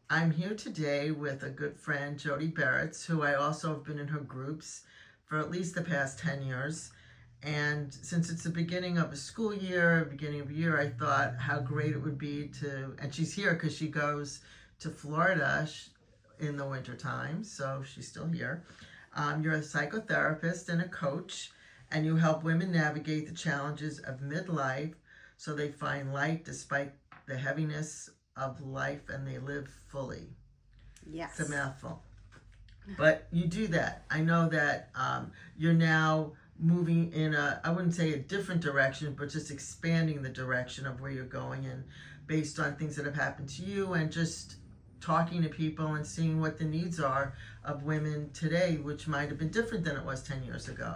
I'm here today with a good friend, Jodi, who I also have been in her groups for at least the past 10 years. And since it's the beginning of a school year, beginning of a year, I thought how great it would be and she's here because she goes to Florida in the winter time, so she's still here. You're a psychotherapist and a coach, and you help women navigate the challenges of midlife so they find light despite the heaviness of life and they live fully. Yes. It's a mouthful. But you do that. I know that you're now moving in I wouldn't say a different direction, but just expanding the direction of where you're going and based on things that have happened to you and just talking to people and seeing what the needs are of women today, which might have been different than it was 10 years ago.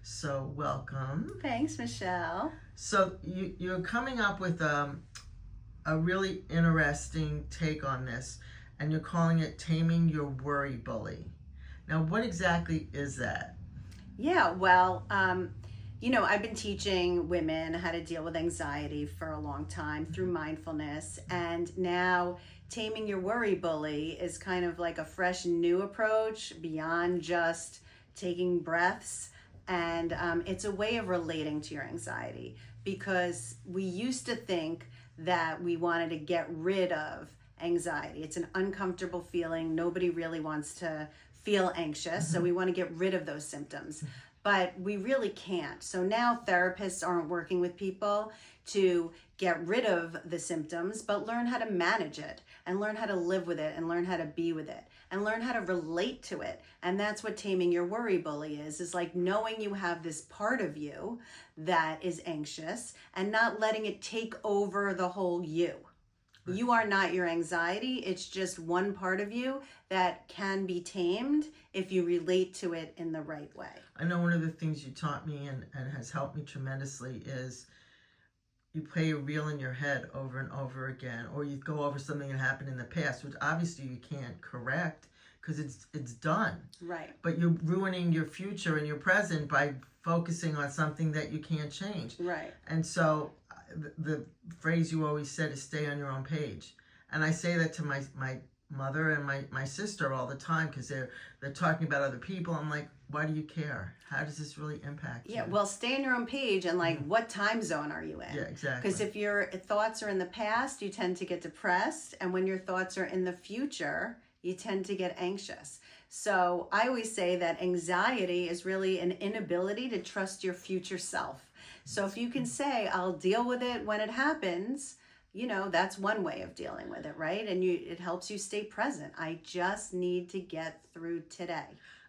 So welcome. Thanks, Michelle. So you're coming up with a really interesting take on this, and you're calling it Taming Your Worry Bully. Now, what exactly is that? Yeah, well, I've been teaching women how to deal with anxiety for a long time through mindfulness, and now Taming Your Worry Bully is kind of like a fresh new approach beyond just taking breaths, and it's a way of relating to your anxiety because we used to think that we wanted to get rid of anxiety. It's an uncomfortable feeling. Nobody really wants to feel anxious, so we want to get rid of those symptoms. But we really can't. So now therapists aren't working with people to get rid of the symptoms, but learn how to manage it and learn how to live with it and learn how to be with it and learn how to relate to it. And that's what Taming Your Worry Bully is like knowing you have this part of you that is anxious and not letting it take over the whole you. Right. You are not your anxiety. It's just one part of you that can be tamed if you relate to it in the right way. I know one of the things you taught me and has helped me tremendously is you play a reel in your head over and over again, or you go over something that happened in the past, which obviously you can't correct because it's done. Right. But you're ruining your future and your present by focusing on something that you can't change. Right. And so the phrase you always said is stay on your own page. And I say that to my mother and my sister all the time because they're talking about other people. I'm like, why do you care? How does this really impact you? Yeah, well, stay on your own page and what time zone are you in? Yeah, exactly. Because if your thoughts are in the past, you tend to get depressed. And when your thoughts are in the future, you tend to get anxious. So I always say that anxiety is really an inability to trust your future self. So if you can say, I'll deal with it when it happens, that's one way of dealing with it, right? And it helps you stay present. I just need to get through today.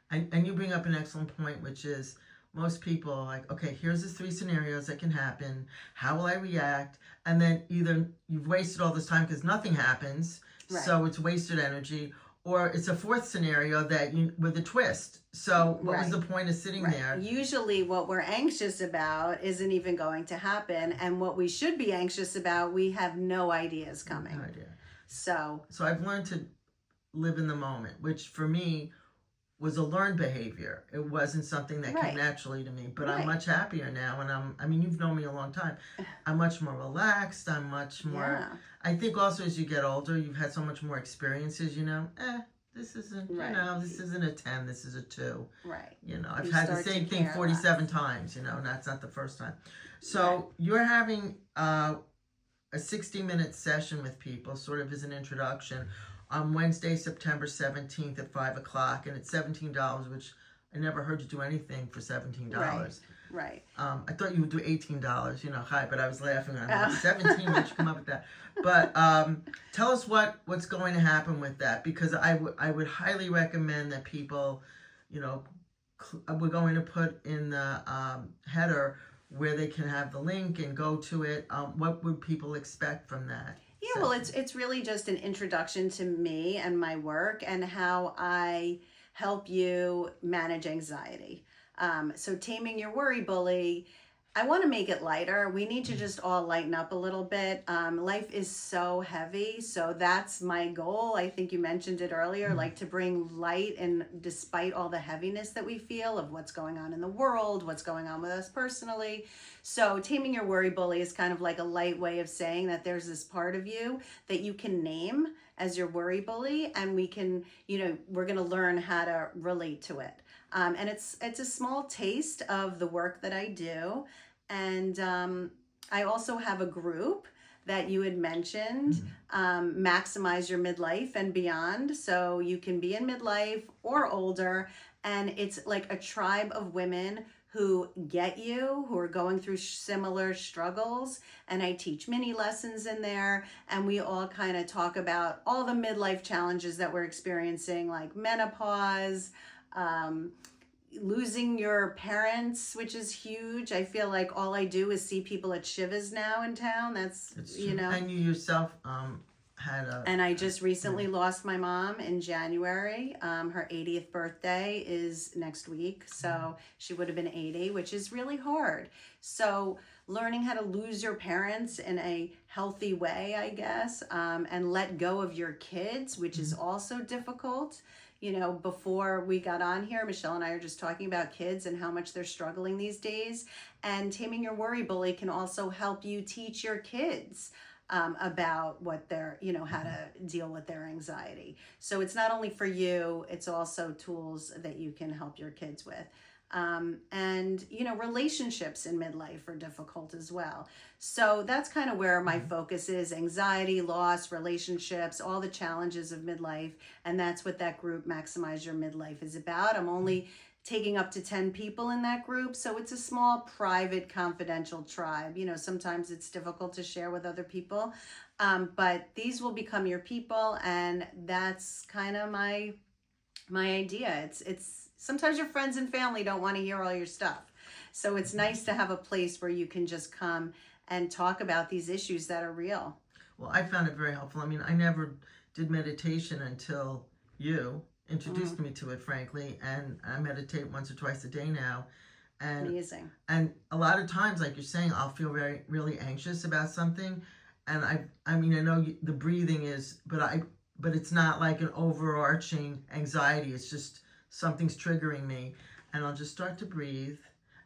And you bring up an excellent point, which is most people are like, okay, here's the 3 scenarios that can happen. How will I react? And then either you've wasted all this time because nothing happens, right. So it's wasted energy, or it's a 4th scenario with a twist. So what was the point of sitting there? Usually what we're anxious about isn't even going to happen. And what we should be anxious about, we have no idea is coming. No idea. So I've learned to live in the moment, which for me was a learned behavior. It wasn't something that came naturally to me, but I'm much happier now. And you've known me a long time. I'm much more relaxed. I'm much more, I think also as you get older, you've had so much more experiences, this isn't, this isn't a 10, this is a 2. Right. I've had the same thing 47 times, that's not the first time. So you're having a 60-minute session with people, sort of as an introduction, on Wednesday, September 17th at 5 o'clock, and it's $17, which I never heard you do anything for $17. Right. I thought you would do $18, but I was laughing. I'm like, 17, where'd you come up with that? But tell us what's going to happen with that, because I would highly recommend that people, we're going to put in the header where they can have the link and go to it. What would people expect from that? Yeah, well, it's really just an introduction to me and my work and how I help you manage anxiety. So Taming Your Worry Bully, I want to make it lighter. We need to just all lighten up a little bit. Life is so heavy. So that's my goal. I think you mentioned it earlier, like to bring light, and despite all the heaviness that we feel of what's going on in the world, what's going on with us personally. So taming your worry bully is kind of like a light way of saying that there's this part of you that you can name as your worry bully, and we can, we're going to learn how to relate to it. And it's a small taste of the work that I do. And I also have a group that you had mentioned, Maximize Your Midlife and Beyond. So you can be in midlife or older, and it's like a tribe of women who get you, who are going through similar struggles. And I teach mini lessons in there, and we all kind of talk about all the midlife challenges that we're experiencing, like menopause, losing your parents, which is huge. I feel like all I do is see people at Shivas now in town. That's And you yourself had a. And I just recently lost my mom in January. Her 80th birthday is next week, so she would have been 80, which is really hard. So learning how to lose your parents in a healthy way, I guess, and let go of your kids, which is also difficult. Before we got on here, Michelle and I are just talking about kids and how much they're struggling these days. And Taming Your Worry Bully can also help you teach your kids about what they're, how to deal with their anxiety. So it's not only for you, it's also tools that you can help your kids with. And relationships in midlife are difficult as well. So that's kind of where my focus is: anxiety, loss, relationships, all the challenges of midlife. And that's what that group Maximize Your Midlife is about. I'm only taking up to 10 people in that group. So it's a small, private, confidential tribe. Sometimes it's difficult to share with other people. But these will become your people. And that's kind of my idea. It's sometimes your friends and family don't want to hear all your stuff. So it's nice to have a place where you can just come and talk about these issues that are real. Well, I found it very helpful. I mean, I never did meditation until you introduced me to it, frankly, and I meditate once or twice a day now. And amazing. And a lot of times, like you're saying, I'll feel really anxious about something, and I know the breathing is, but it's not like an overarching anxiety. It's just something's triggering me, and I'll just start to breathe,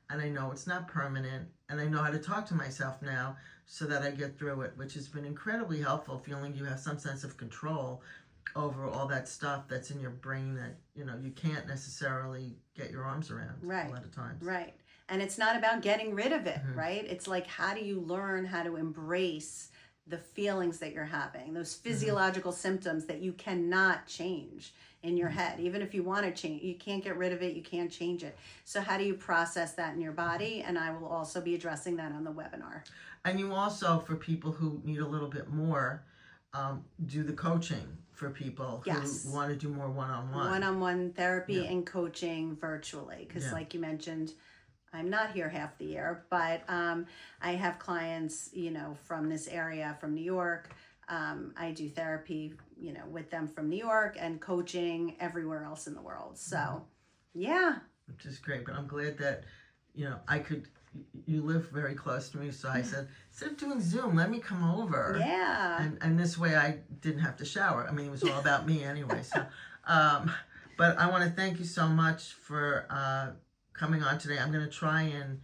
and I know it's not permanent, and I know how to talk to myself now so that I get through it, which has been incredibly helpful, feeling you have some sense of control over all that stuff that's in your brain that you can't necessarily get your arms around a lot of times. Right. And it's not about getting rid of it, right? It's like, how do you learn how to embrace the feelings that you're having, those physiological symptoms that you cannot change in your head. Even if you want to change, you can't get rid of it, you can't change it. So how do you process that in your body? And I will also be addressing that on the webinar. And you also, for people who need a little bit more, do the coaching for people who want to do more one-on-one. One-on-one therapy and coaching virtually. Because like you mentioned, I'm not here half the year, but I have clients, from this area, from New York. I do therapy, with them from New York, and coaching everywhere else in the world. So, Which is great. But I'm glad that, you live very close to me. So I said, instead of doing Zoom, let me come over. Yeah. And this way I didn't have to shower. I mean, it was all about me anyway. So, but I want to thank you so much for coming on today. I'm going to try and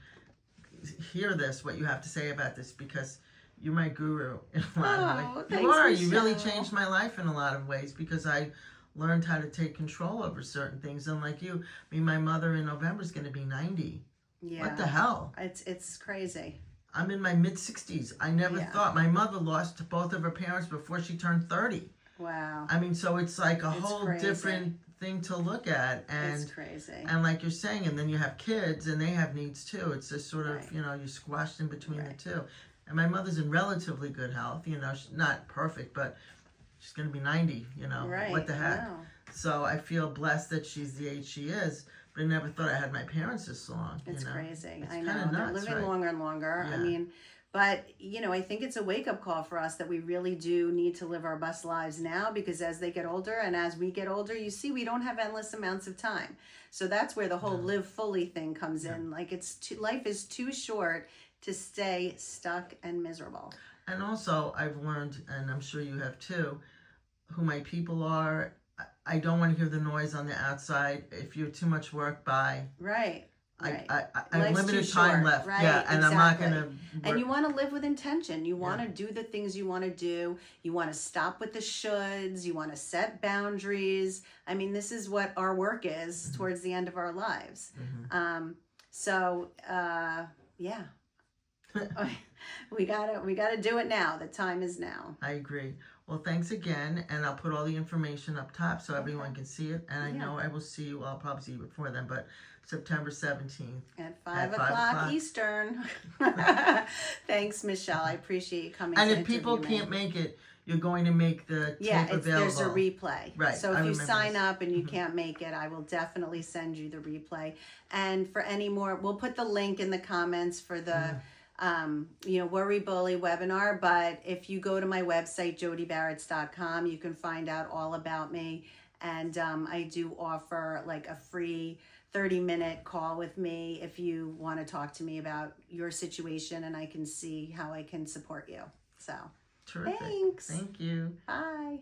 hear what you have to say about this, because you're my guru in a lot of ways. Thanks, You are. Michelle. You really changed my life in a lot of ways, because I learned how to take control over certain things. And like you, my mother in November is going to be 90. Yeah. What the hell? It's crazy. I'm in my mid-60s. I never thought. My mother lost both of her parents before she turned 30. Wow. I mean, so it's like a whole crazy. different thing to look at. And It's crazy. And like you're saying, and then you have kids, and they have needs too. It's just sort of, you squashed in between the two. And my mother's in relatively good health. She's not perfect, but she's going to be 90, Right. What the heck? Wow. So I feel blessed that she's the age she is, but I never thought I had my parents this long. It's crazy. It's I know. kinda They're nuts, living right? longer and longer. Yeah. I mean, but, I think it's a wake-up call for us that we really do need to live our best lives now, because as they get older and as we get older, you see, we don't have endless amounts of time. So that's where the whole live fully thing comes in. Like, life is too short to stay stuck and miserable. And also, I've learned, and I'm sure you have too, who my people are. I don't want to hear the noise on the outside. If you're too much work, bye. Right. I Right. have Life's limited too time short, left. right? Yeah, and I'm not Exactly. going to. And you want to live with intention. You want to do the things you want to do. You want to stop with the shoulds. You want to set boundaries. I mean, this is what our work is towards the end of our lives. Yeah. we gotta do it now. The time is now. I agree. Well, thanks again, and I'll put all the information up top so everyone can see it. And I know I will see you. I'll probably see you before then, but September 17th at 5 o'clock Eastern. Thanks, Michelle. I appreciate you coming. And to if people can't make it, you're going to make the tape available. There's a replay. Right. So if you sign up and you can't make it, I will definitely send you the replay. And for any more, we'll put the link in the comments for the Worry Bully webinar. But if you go to my website, jodibarretts.com, you can find out all about me. And I do offer like a free 30-minute call with me if you want to talk to me about your situation, and I can see how I can support you. So terrific. Thanks. Thank you. Bye.